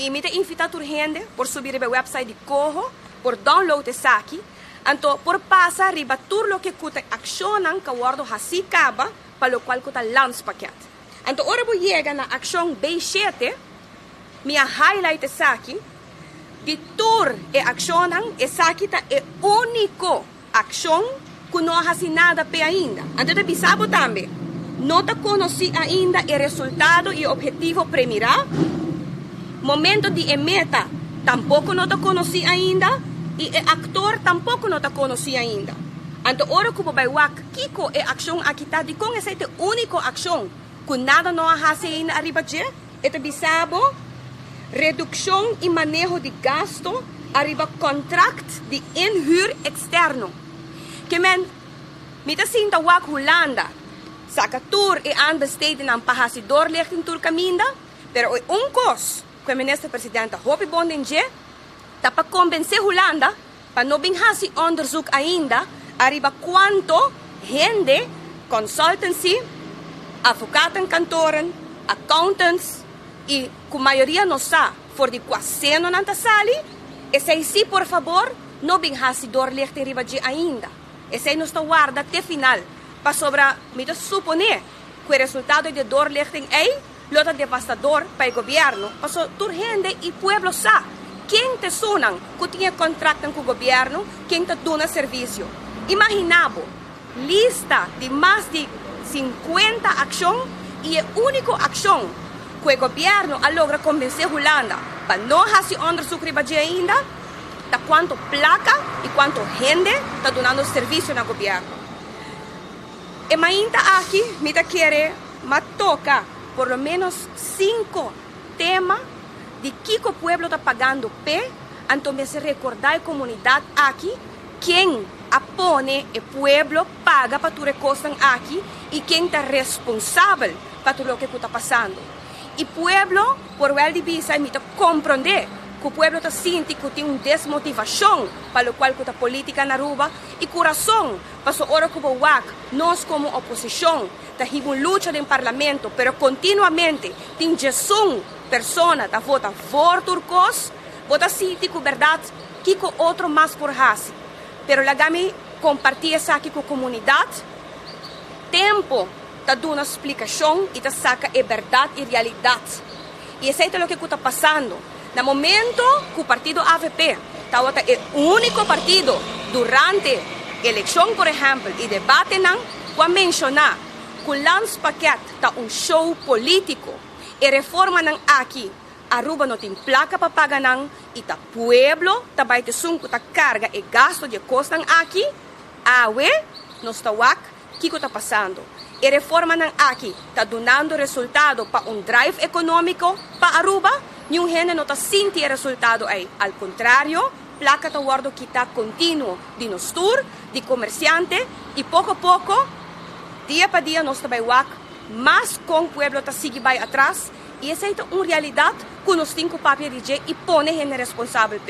E me invita urgente por subir a website de Corro, por download esse aqui, então por passar riba tudo lo que cuta accionam que guardo assim caba, para o qual cuta lance paquete. Então ora vou chegar na ação B7, minha highlight esse aqui, de tur e accionam, esse aqui tá é único ação que não há nada para ainda. Então te bisabo também, não te conheci ainda o resultado e o objetivo primeiro. Momento de meta, tampouco não te conheci ainda, e o actor tampouco não te conheci ainda. Então, ora que vai wak, kiko é ação aqui tá de com essa única ação, que nada não há ainda arriba de, e te bisabo, redução e manejo de gasto, arriba contract de inhuur externo. Que men, me te sinta wak Holanda, saca tour e aanbesteden aan pahasidor lichting tour caminda, pero cos, que o minister-presidente Hopi Bondinje, está para convencer Holanda para não hasi onderzoek ainda arriba quanto gente, consultancy, advocatenkantoren, accountants e com maioria não sabe for de quase não nanta sali, e se sim, por favor, não hasi doorlichting arriba de ainda. E se não está guarda até final para sobra, me suponer que o resultado de doorlichting é lota devastador para o governo, porque tu gente e pueblo sabe quem te sonam que tinha contrato com o governo, quem te dona serviço. Imaginabo, lista de mais de 50 ações e a única ação que o governo logra convencer Holanda para não fazer onderzoek ainda, da quanto placa e quanto gente está dando serviço no governo. E ainda aqui, me quer tocar por lo menos 5 temas de que o pueblo está pagando pé, então me se recordar a comunidade aqui, quem apone o pueblo paga para tu recostam aqui e quem está responsável para tudo o que está passando. E pueblo, por el de visa, me compreender que o pueblo está sente que tem uma desmotivação para o qual a política na rua e coração para a hora que o WAC, nós como oposição, está uma luta no parlamento, pero continuamente tem 18 pessoas que votam por turcos, vota sente que verdade que o outro mais por raça. Pero lá me compartilha isso aqui com a comunidade, tempo está dando uma explicação e está saca a verdade e realidade. E isso é o que está passando. No momento que o partido AVP está o único partido durante a eleição, por exemplo, e debate, vai mencionar que o lançpaquete está show político e reforma aqui. Aruba não tem placa para pagar e o pueblo também tem sunco, carga e gasto de custo aqui. Não está o que está passando. E reforma aqui está dando resultado para drive econômico para Aruba. Nenhum gente não está sentindo resultado aí. Ao contrário, placa está guardo que está contínuo de nos tour, de comerciante, e pouco a pouco, dia para dia, nós também mas com o pueblo está seguindo atrás, e essa é uma realidade que nós temos que papel de e põe gente responsável.